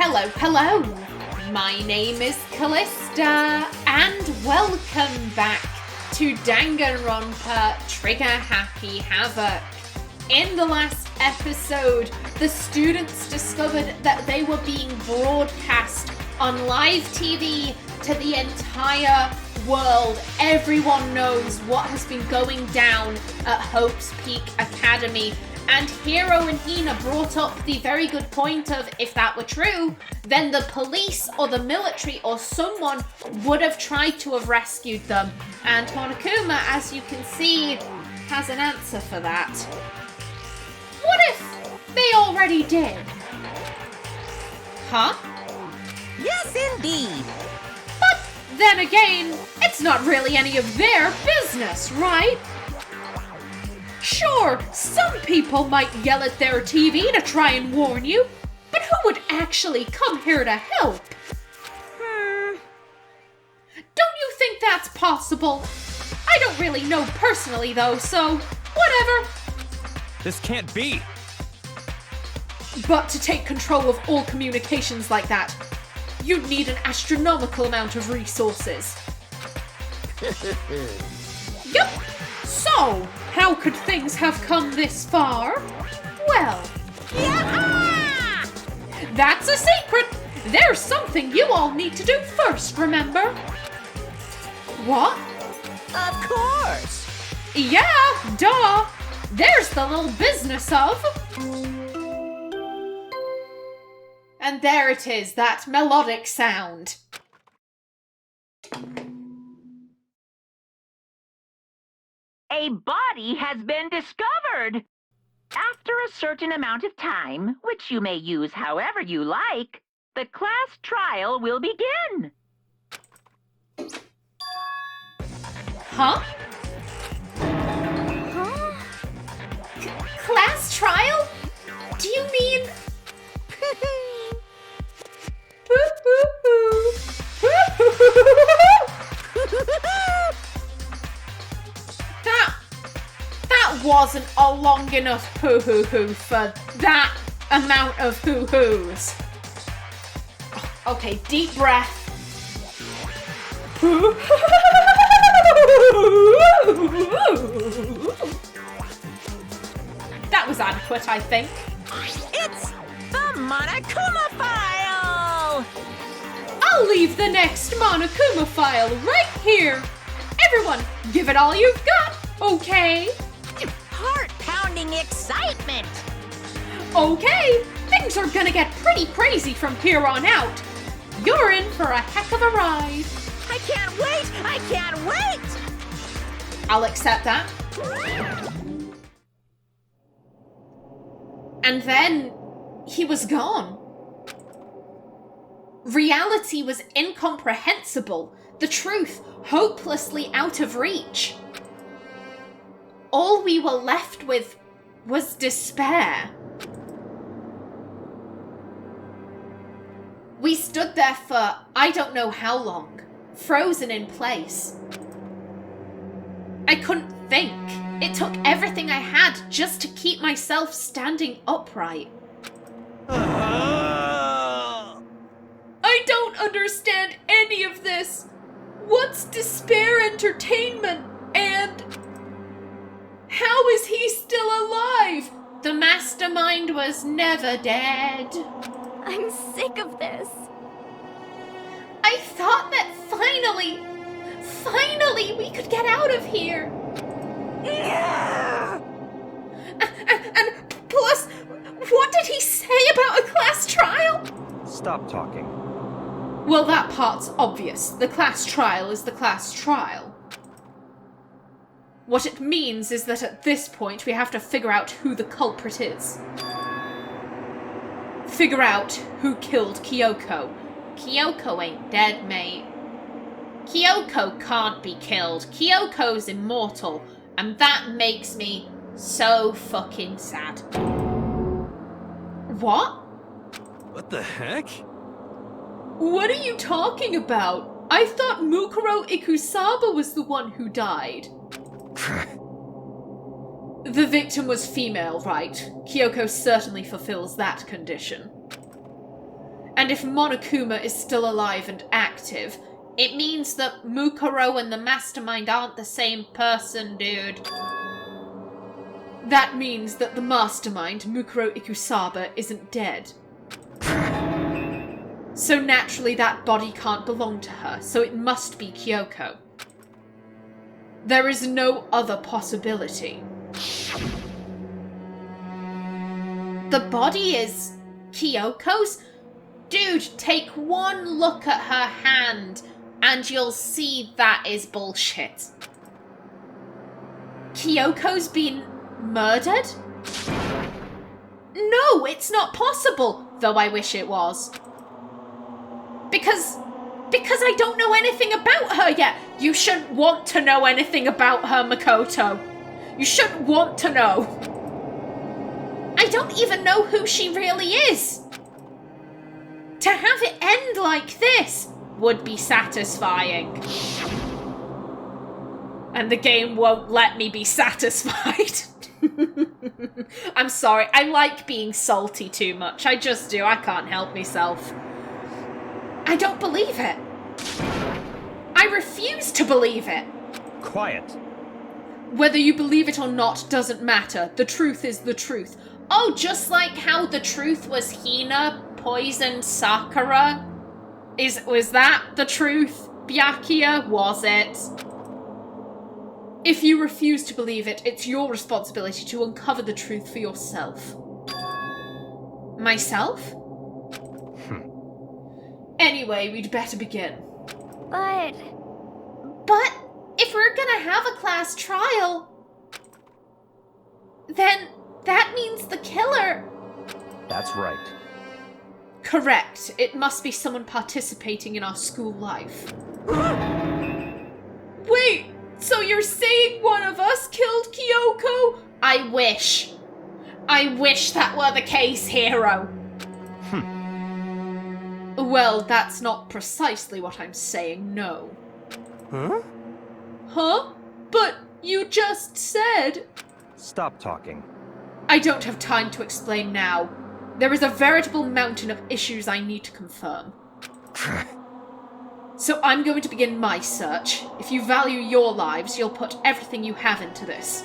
Hello. My name is Callista, and welcome back to Danganronpa Trigger Happy Havoc. In the last episode, the students discovered that they were being broadcast on live TV to the entire world. Everyone knows what has been going down at Hope's Peak Academy. And Hiro and Hina brought up the very good point of, if that were true, then the police or the military or someone would have tried to have rescued them. And Monokuma, as you can see, has an answer for that. What if they already did? Huh? Yes, indeed. But then again, it's not really any of their business, right? Sure, some people might yell at their TV to try and warn you, but who would actually come here to help? Don't you think that's possible? I don't really know personally though, so whatever. This can't be. But to take control of all communications like that, you'd need an astronomical amount of resources. Yup. So, how could things have come this far? Well, Yeah! that's a secret. There's something you all need to do first, remember? What? Of course! Yeah, duh. There's the little business of... And there it is, that melodic sound. A body has been discovered. After a certain amount of time, which you may use however you like, the class trial will begin. Huh? Class trial? Do you mean... That wasn't a long enough poo-hoo-hoo for that amount of hoo-hoos. Okay, deep breath. That was adequate, I think. It's the Monokuma file! I'll leave the next Monokuma file right here. Everyone, give it all you've got, okay? Heart-pounding excitement! Okay, things are gonna get pretty crazy from here on out. You're in for a heck of a ride. I can't wait! I can't wait! I'll accept that. And then he was gone. Reality was incomprehensible, the truth hopelessly out of reach. All we were left with was despair. We stood there for I don't know how long, frozen in place. I couldn't think. It took everything I had just to keep myself standing upright. I don't understand any of this. What's despair entertainment? And how is he still alive? The mastermind was never dead. I'm sick of this. I thought that finally we could get out of here. And plus, what did he say about a class trial? Stop talking. Well, that part's obvious. The class trial is the class trial. What it means is that at this point we have to figure out who the culprit is. Figure out who killed Kyoko. Kyoko ain't dead, mate. Kyoko can't be killed. Kyoko's immortal, and that makes me so fucking sad. What? What the heck? What are you talking about? I thought Mukuro Ikusaba was the one who died. The victim was female, right? Kyoko certainly fulfills that condition. And if Monokuma is still alive and active, it means that Mukuro and the Mastermind aren't the same person, dude. That means that the Mastermind, Mukuro Ikusaba, isn't dead. So naturally that body can't belong to her, so it must be Kyoko. There is no other possibility. The body is Kyoko's? Dude, take one look at her hand and you'll see that is bullshit. Kyoko's been murdered? No, it's not possible, though I wish it was. Because I don't know anything about her yet. You shouldn't want to know anything about her, Makoto. You shouldn't want to know. I don't even know who she really is. To have it end like this would be satisfying. And the game won't let me be satisfied. I'm sorry, I like being salty too much. I just do, I can't help myself. I don't believe it. I refuse to believe it. Quiet. Whether you believe it or not doesn't matter. The truth is the truth. Oh, just like how the truth was Hina poisoned Sakura? Was that the truth, Byakuya? Was it? If you refuse to believe it, it's your responsibility to uncover the truth for yourself. Myself? Anyway, we'd better begin. But if we're gonna have a class trial, then that means the killer... That's right. Correct. It must be someone participating in our school life. Wait, so you're saying one of us killed Kyoko? I wish. I wish that were the case, Hero. Well, that's not precisely what I'm saying, no. Huh? Huh? But you just said... Stop talking. I don't have time to explain now. There is a veritable mountain of issues I need to confirm. So I'm going to begin my search. If you value your lives, you'll put everything you have into this.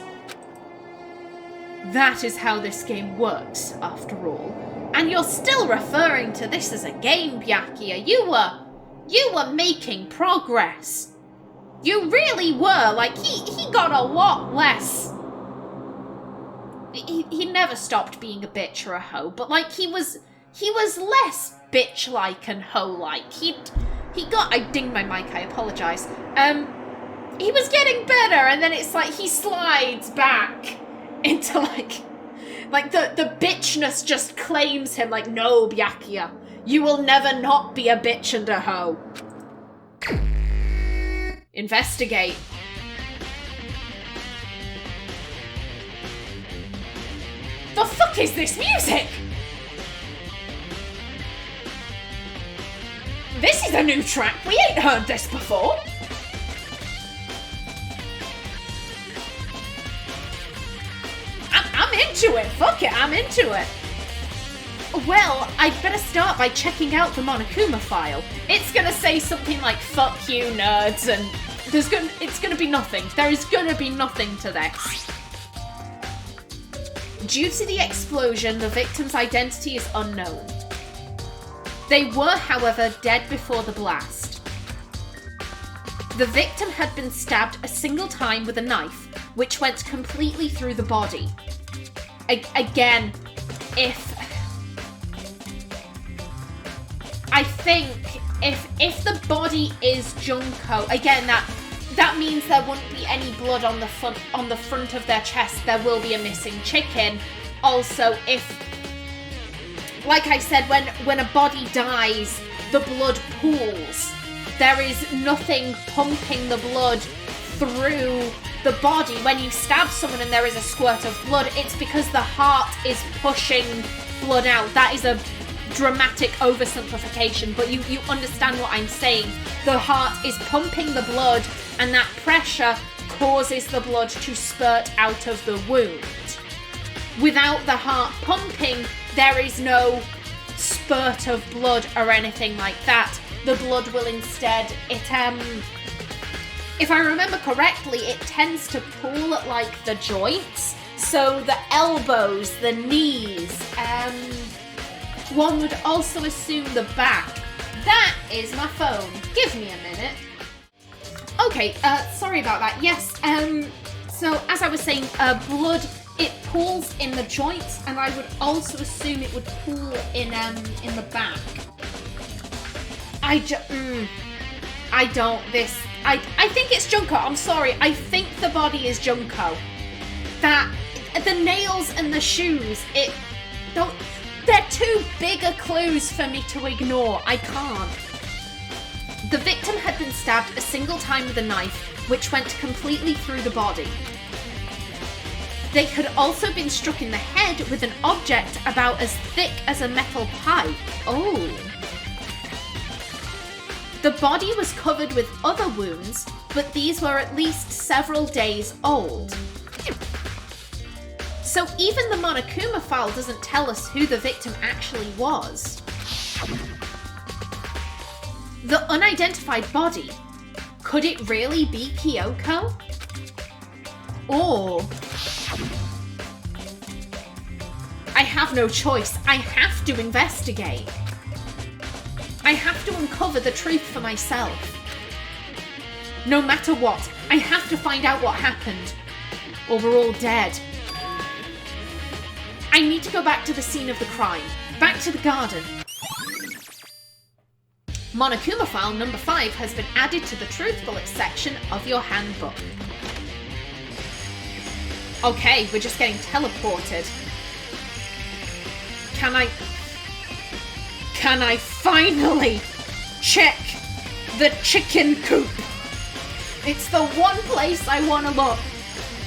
That is how this game works, after all. And you're still referring to this as a game, Byakuya. You were making progress. You really were. Like, he got a lot less. He never stopped being a bitch or a hoe, but like he was less bitch-like and hoe-like. He got, I dinged my mic, I apologise. He was getting better, and then it's like he slides back into like the bitchness just claims him. Like, no, Byakuya, you will never not be a bitch and a hoe. Investigate. The fuck is this music? This is a new track. We ain't heard this before. I'm into it. Fuck it, I'm into it. Well, I'd better start by checking out the Monokuma file. It's gonna say something like, fuck you, nerds, and it's gonna be nothing. There is gonna be nothing to this. Due to the explosion, the victim's identity is unknown. They were, however, dead before the blast. The victim had been stabbed a single time with a knife, which went completely through the body. Again, if the body is Junko, again, that means there wouldn't be any blood on the front of their chest. There will be a missing chicken. Also, like I said, when a body dies, the blood pools. There is nothing pumping the blood through the body. When you stab someone and there is a squirt of blood, it's because the heart is pushing blood out. That is a dramatic oversimplification, but you understand what I'm saying. The heart is pumping the blood, and that pressure causes the blood to spurt out of the wound. Without the heart pumping, there is no spurt of blood or anything like that. The blood will instead, if I remember correctly, it tends to pool at like the joints. So the elbows, the knees, one would also assume the back. That is my phone. Give me a minute. Okay, sorry about that. Yes, so as I was saying, blood, it pools in the joints, and I would also assume it would pool in the back. I think it's Junko. I'm sorry. I think the body is Junko. That the nails and the shoes, they're too big a clues for me to ignore. I can't. The victim had been stabbed a single time with a knife, which went completely through the body. They had also been struck in the head with an object about as thick as a metal pipe. Oh. The body was covered with other wounds, but these were at least several days old. So even the Monokuma file doesn't tell us who the victim actually was. The unidentified body, could it really be Kyoko? Or... I have no choice. I have to investigate. I have to uncover the truth for myself. No matter what, I have to find out what happened, or we're all dead. I need to go back to the scene of the crime, back to the garden. Monokuma file number 5 has been added to the truth bullets section of your handbook. Okay, we're just getting teleported. Can I finally check the chicken coop? It's the one place I want to look.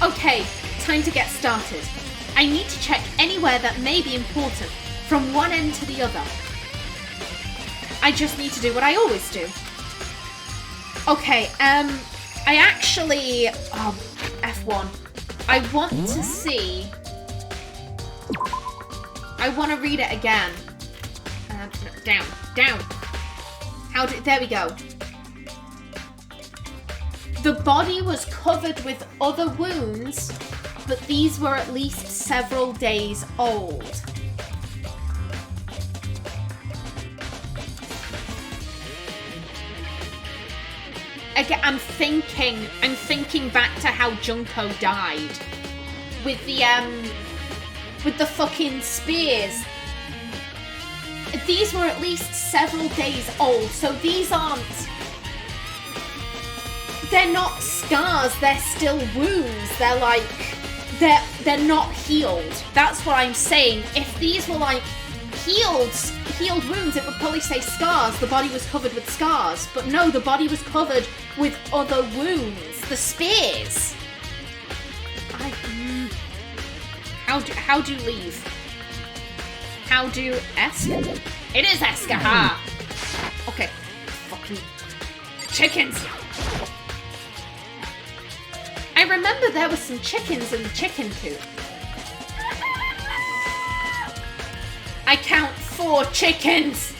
Okay, time to get started. I need to check anywhere that may be important, from one end to the other. I just need to do what I always do. Okay, I actually... Oh, F1. I want to see... I want to read it again. Down. There we go. The body was covered with other wounds, but these were at least several days old. Again, I'm thinking back to how Junko died. With the fucking spears. These were at least several days old, so these aren't... They're not scars, they're still wounds. They're like... They're not healed. That's what I'm saying. If these were like healed wounds, it would probably say scars. The body was covered with scars. But no, the body was covered with other wounds. The spears. How do leave? How do Eska? It is Eska, ha! Okay. Fucking chickens! I remember there were some chickens in the chicken coop. I count 4 chickens!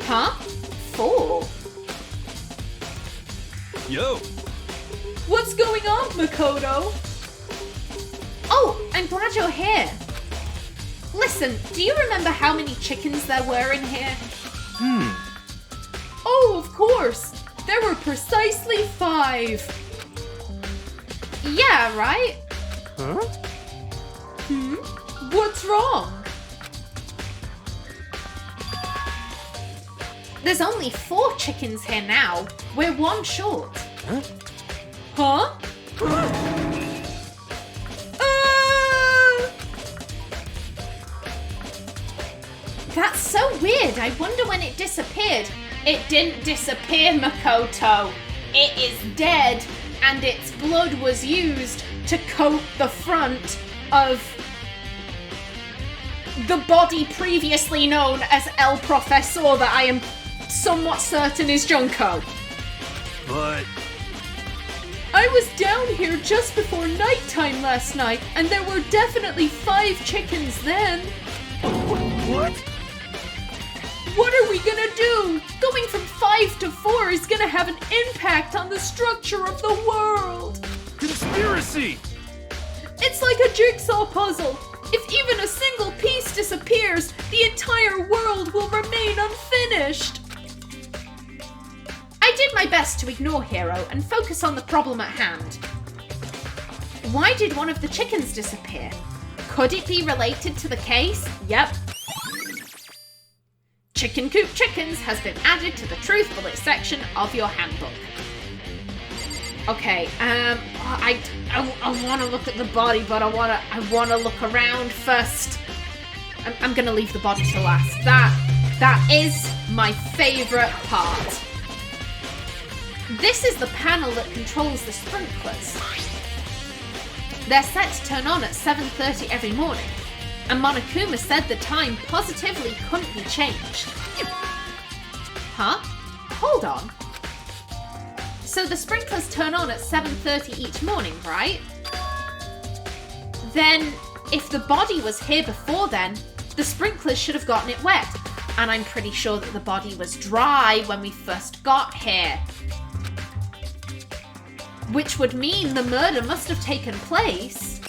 Huh? 4? Yo! What's going on, Makoto? Oh, I'm glad you're here. Listen, do you remember how many chickens there were in here? Oh, of course. There were precisely 5. Yeah, right? Huh? What's wrong? There's only 4 chickens here now. We're 1 short. Huh? That's so weird. I wonder when it disappeared. It didn't disappear, Makoto. It is dead, and its blood was used to coat the front of the body previously known as El Professor that I am somewhat certain is Junko. But... I was down here just before nighttime last night, and there were definitely 5 chickens then. What? What are we gonna do? Going from 5 to 4 is gonna have an impact on the structure of the world. Conspiracy! It's like a jigsaw puzzle. If even a single piece disappears, the entire world will remain unfinished. I did my best to ignore Hero and focus on the problem at hand. Why did one of the chickens disappear? Could it be related to the case? Yep. Chicken Coop Chickens has been added to the Truth Bullet section of your handbook. Okay, I want to look at the body, but I want to look around first. I'm gonna leave the body to last. That is my favorite part. This is the panel that controls the sprinklers. They're set to turn on at 7:30 every morning, and Monokuma said the time positively couldn't be changed. Huh? Hold on. So the sprinklers turn on at 7:30 each morning, right? Then, if the body was here before then, the sprinklers should have gotten it wet. And I'm pretty sure that the body was dry when we first got here. Which would mean the murder must have taken place.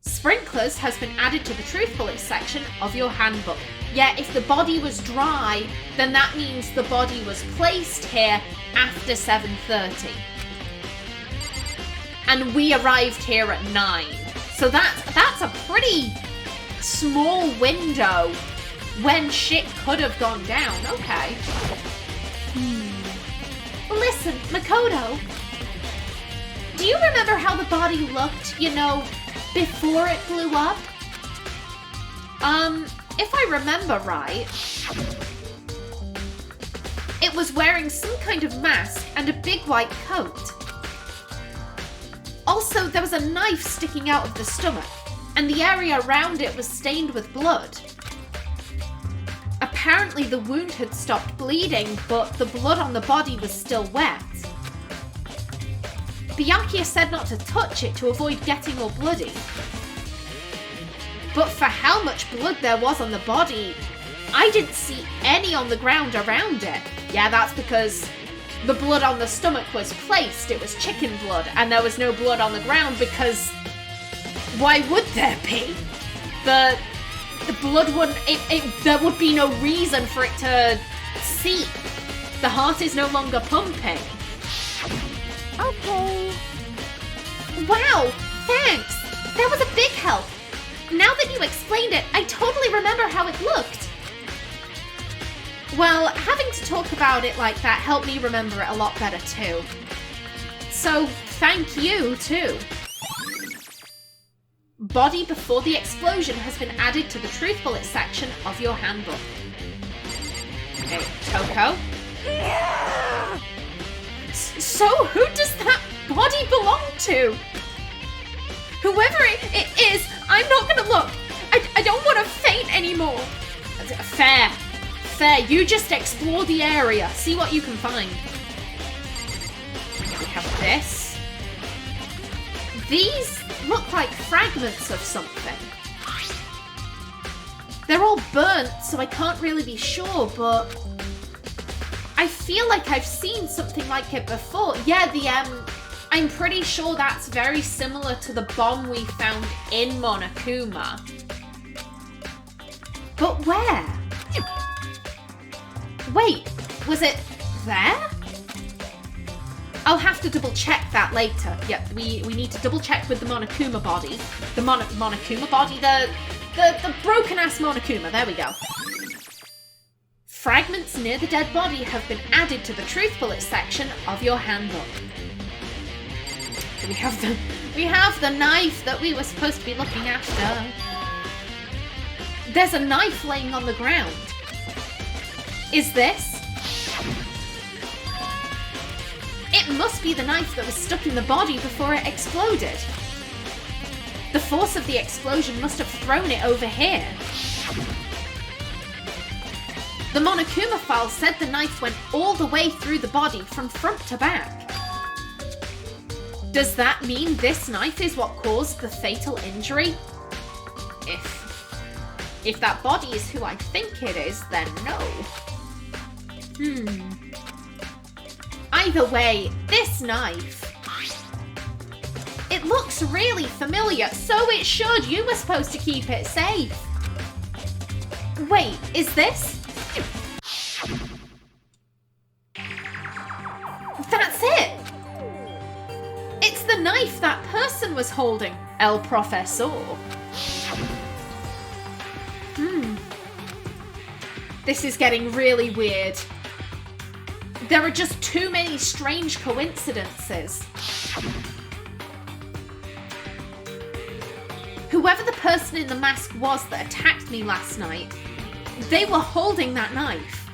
Sprinklers has been added to the Truth Bullet section of your handbook. Yeah, if the body was dry, then that means the body was placed here after 7:30. And we arrived here at 9. So that's a pretty small window when shit could have gone down. Okay. Listen, Makoto, do you remember how the body looked, before it blew up? If I remember right, it was wearing some kind of mask and a big white coat. Also, there was a knife sticking out of the stomach, and the area around it was stained with blood. Apparently the wound had stopped bleeding, but the blood on the body was still wet. Byakuya said not to touch it to avoid getting all bloody. But for how much blood there was on the body, I didn't see any on the ground around it. Yeah, that's because the blood on the stomach was placed. It was chicken blood, and there was no blood on the ground because why would there be? The blood wouldn't, there would be no reason for it to seep. The heart is no longer pumping. Okay. Wow, thanks. That was a big help. Now that you explained it, I totally remember how it looked. Well, having to talk about it like that helped me remember it a lot better too. So, thank you too. Body before the explosion has been added to the Truth Bullet section of your handbook. Okay, Toko? So, who does that body belong to? Whoever it is, I'm not gonna look. I don't want to faint anymore. Fair. You just explore the area. See what you can find. We have this. These look like fragments of something. They're all burnt, so I can't really be sure, but I feel like I've seen something like it before. Yeah, I'm pretty sure that's very similar to the bomb we found in Monokuma. But where? Wait, was it there? I'll have to double check that later. Yep, we need to double check with the Monokuma body. The Monokuma body? The broken ass Monokuma, there we go. Fragments near the dead body have been added to the Truth Bullet section of your handbook. We have the knife that we were supposed to be looking after. There's a knife laying on the ground. Is this? It must be the knife that was stuck in the body before it exploded. The force of the explosion must have thrown it over here. The Monokuma file said the knife went all the way through the body from front to back. Does that mean this knife is what caused the fatal injury? If that body is who I think it is, then no. Either way, this knife... It looks really familiar, so it should. You were supposed to keep it safe. Wait, is this? That's it! It's the knife that person was holding, El Profesor. This is getting really weird. There are just too many strange coincidences. Whoever the person in the mask was that attacked me last night, they were holding that knife.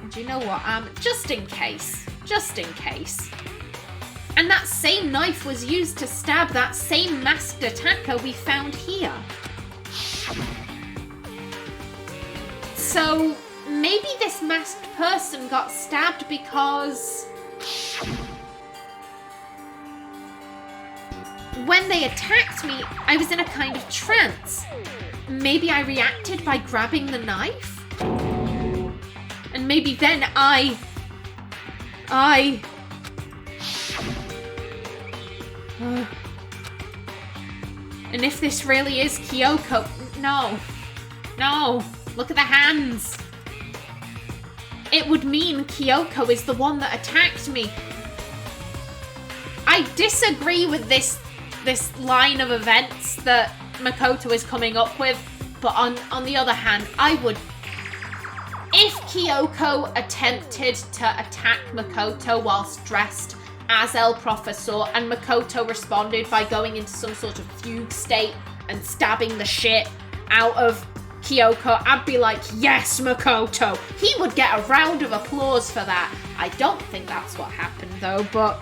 Do you know what? Just in case. And that same knife was used to stab that same masked attacker we found here. So, maybe this masked person got stabbed because... when they attacked me, I was in a kind of trance. Maybe I reacted by grabbing the knife? And maybe then and if this really is Kyoko... No, look at the hands. It would mean Kyoko is the one that attacked me. I disagree with this line of events that Makoto is coming up with, but on the other hand, I would... If Kyoko attempted to attack Makoto whilst dressed as El Profesor, and Makoto responded by going into some sort of fugue state and stabbing the shit out of Kyoko, I'd be like, yes, Makoto! He would get a round of applause for that. I don't think that's what happened, though, but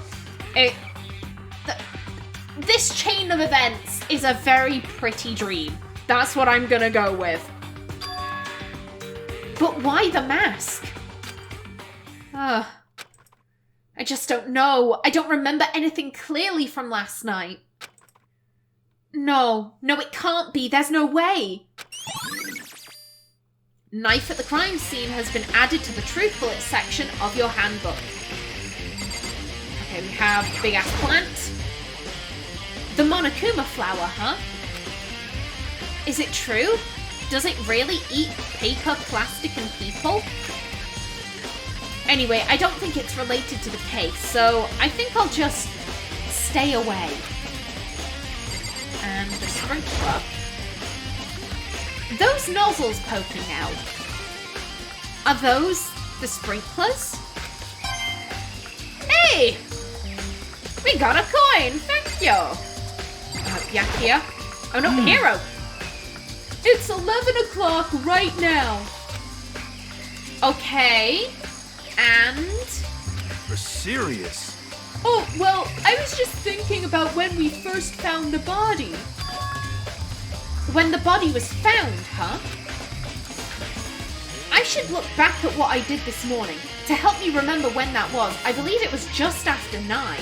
this chain of events is a very pretty dream. That's what I'm gonna go with. But why the mask? I just don't know. I don't remember anything clearly from last night. No, it can't be. There's no way. Knife at the crime scene has been added to the truth bullet section of your handbook. Okay, we have big ass plant. The Monokuma flower, huh? Is it true? Does it really eat paper, plastic, and people? Anyway, I don't think it's related to the case, so I think I'll just stay away. And the sprinkler. Those nozzles poking out. Are those the sprinklers? Hey! We got a coin! Thank you! Yeah, here. Oh no, hero! It's 11 o'clock right now. Okay. And? You're serious? Oh, well, I was just thinking about when we first found the body. When the body was found, huh? I should look back at what I did this morning to help me remember when that was. I believe it was just after 9.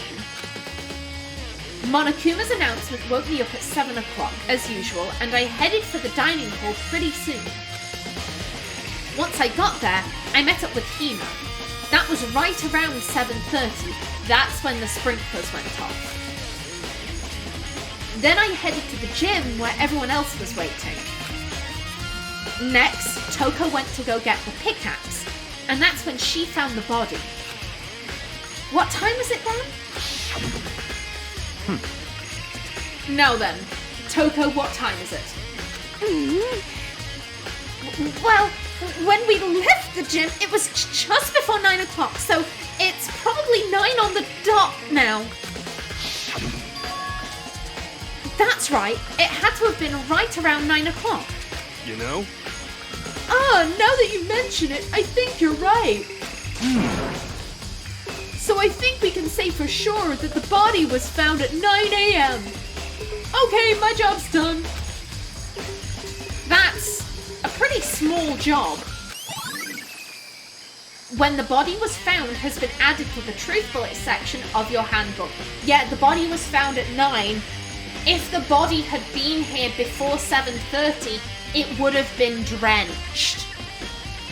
Monokuma's announcement woke me up at 7 o'clock, as usual, and I headed for the dining hall pretty soon. Once I got there, I met up with Hina. That was right around 7:30. That's when the sprinklers went off. Then I headed to the gym where everyone else was waiting. Next, Toko went to go get the pickaxe, and that's when she found the body. What time was it then? Now then, Toko, what time is it? Well, when we left the gym, it was just before 9 o'clock, so it's probably 9 on the dot now. That's right, it had to have been right around 9 o'clock. You know? Ah, now that you mention it, I think you're right. So I think we can say for sure that the body was found at 9 a.m. Okay, my job's done. That's a pretty small job. When the body was found has been added to the truth bullet section of your handbook. Yeah, the body was found at 9. If the body had been here before 7:30, it would have been drenched.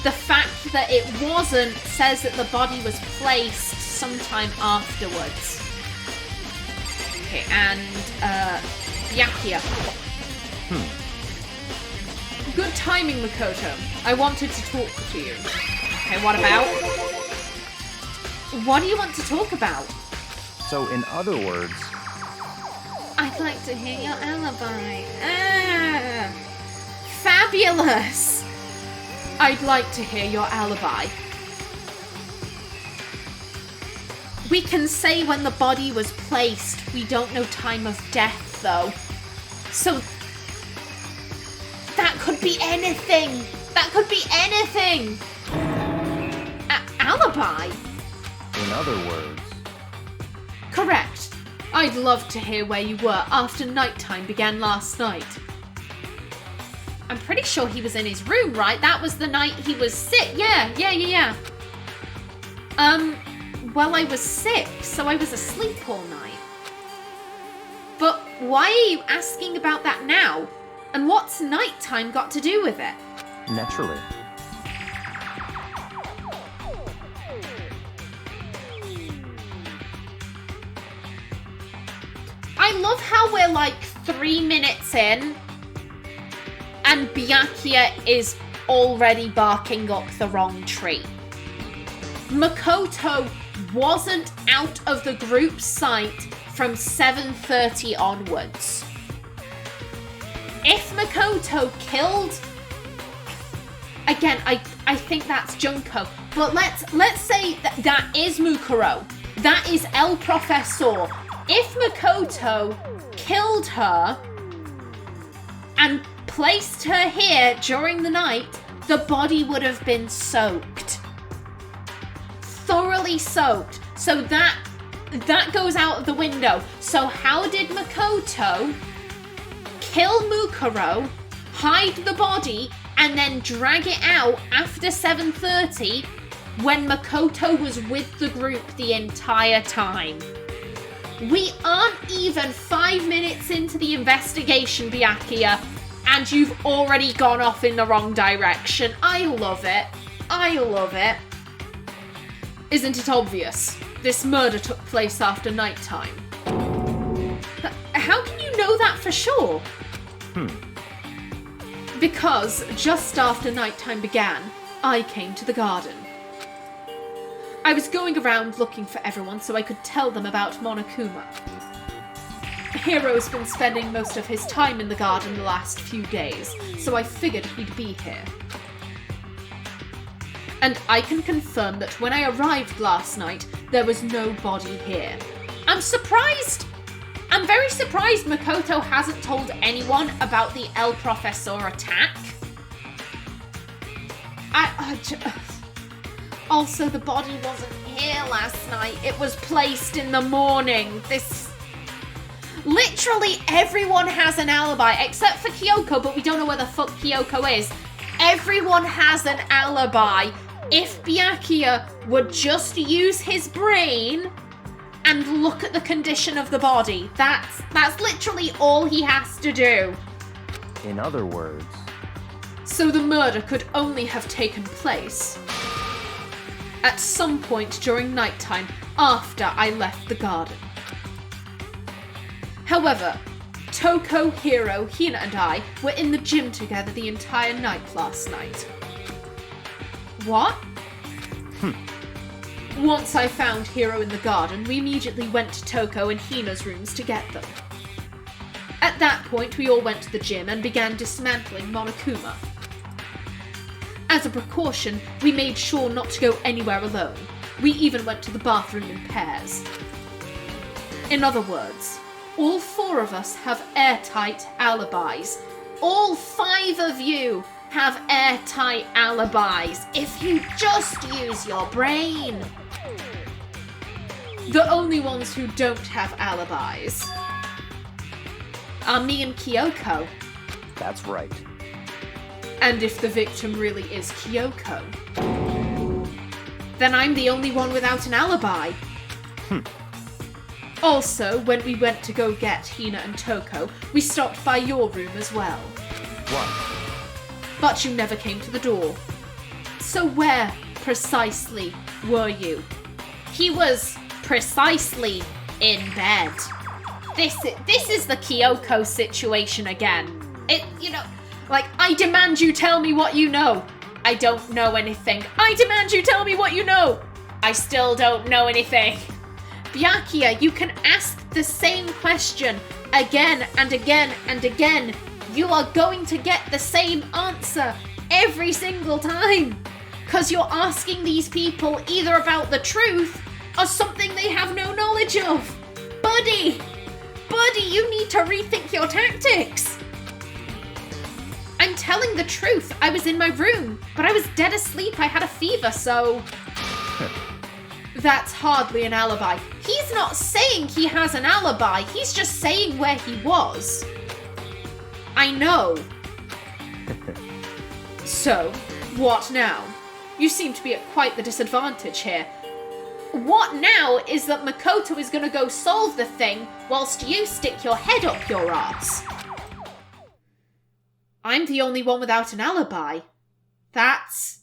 The fact that it wasn't says that the body was placed sometime afterwards. Okay, and Byakuya. Good timing, Makoto. I wanted to talk to you. Okay, what about? What do you want to talk about? So, in other words, I'd like to hear your alibi. Fabulous! I'd like to hear your alibi. We can say when the body was placed. We don't know time of death, though. So, that could be anything. That could be anything. Alibi? in other words, Correct. I'd love to hear where you were after nighttime began last night. I'm pretty sure he was in his room, right? That was the night he was sick. Yeah. Well, I was sick, so I was asleep all night. But why are you asking about that now? And what's nighttime got to do with it? naturally. I love how we're like 3 minutes in and Byakuya is already barking up the wrong tree. Makoto wasn't out of the group's sight from 7:30 onwards. If Makoto killed... Again, I think that's Junko. But let's say that is Mukuro. That is El Professor. If Makoto killed her and placed her here during the night, the body would have been soaked. Thoroughly soaked. So that goes out of the window. So how did Makoto kill Mukuro, hide the body, and then drag it out after 7:30 when Makoto was with the group the entire time? We aren't even 5 minutes into the investigation, Byakuya, and you've already gone off in the wrong direction. I love it. I love it. Isn't it obvious? This murder took place after nighttime. How can you know that for sure? Because just after nighttime began, I came to the garden. I was going around looking for everyone so I could tell them about Monokuma. Hiro's been spending most of his time in the garden the last few days, so I figured he'd be here. And I can confirm that when I arrived last night, there was no body here. I'm surprised! I'm very surprised Makoto hasn't told anyone about the El Professor attack. Also, the body wasn't here last night. It was placed in the morning. Literally everyone has an alibi, except for Kyoko, but we don't know where the fuck Kyoko is. Everyone has an alibi. If Byakuya would just use his brain and look at the condition of the body, that's literally all he has to do. In other words, So the murder could only have taken place at some point during nighttime after I left the garden. However, Toko, Hiro, Hina and I were in the gym together the entire night last night. What? Once I found Hiro in the garden, we immediately went to Toko and Hina's rooms to get them. At that point, we all went to the gym and began dismantling Monokuma. As a precaution, we made sure not to go anywhere alone. We even went to the bathroom in pairs. In other words, all 4 of us have airtight alibis. All 5 of you have airtight alibis if you just use your brain. The only ones who don't have alibis are me and Kyoko. that's right. And if the victim really is Kyoko, then I'm the only one without an alibi. Also, when we went to go get Hina and Toko, we stopped by your room as well. What? But you never came to the door. So where, precisely, were you? He was precisely in bed. This is the Kyoko situation again. I demand you tell me what you know. I don't know anything. I demand you tell me what you know. I still don't know anything. Byakuya, you can ask the same question again and again and again. You are going to get the same answer every single time. Because you're asking these people either about the truth or something they have no knowledge of. Buddy, you need to rethink your tactics. I'm telling the truth. I was in my room, but I was dead asleep. I had a fever, so... That's hardly an alibi. He's not saying he has an alibi. He's just saying where he was. I know. So, what now? You seem to be at quite the disadvantage here. What now is that Makoto is going to go solve the thing whilst you stick your head up your arse. I'm the only one without an alibi. That's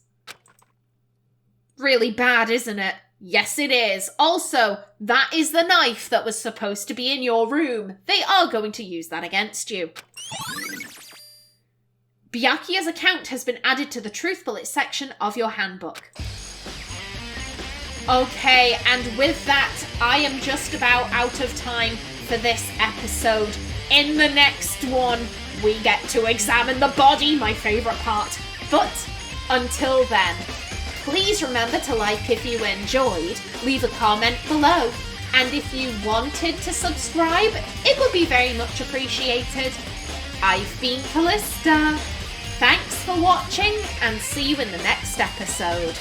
really bad, isn't it? Yes, it is. Also, that is the knife that was supposed to be in your room. They are going to use that against you. Byakuya's account has been added to the Truth Bullet section of your handbook. Okay, and with that, I am just about out of time for this episode. In the next one, we get to examine the body, my favourite part. But until then, please remember to like if you enjoyed, leave a comment below, and if you wanted to subscribe, it would be very much appreciated. I've been Kallista. Thanks for watching, and see you in the next episode.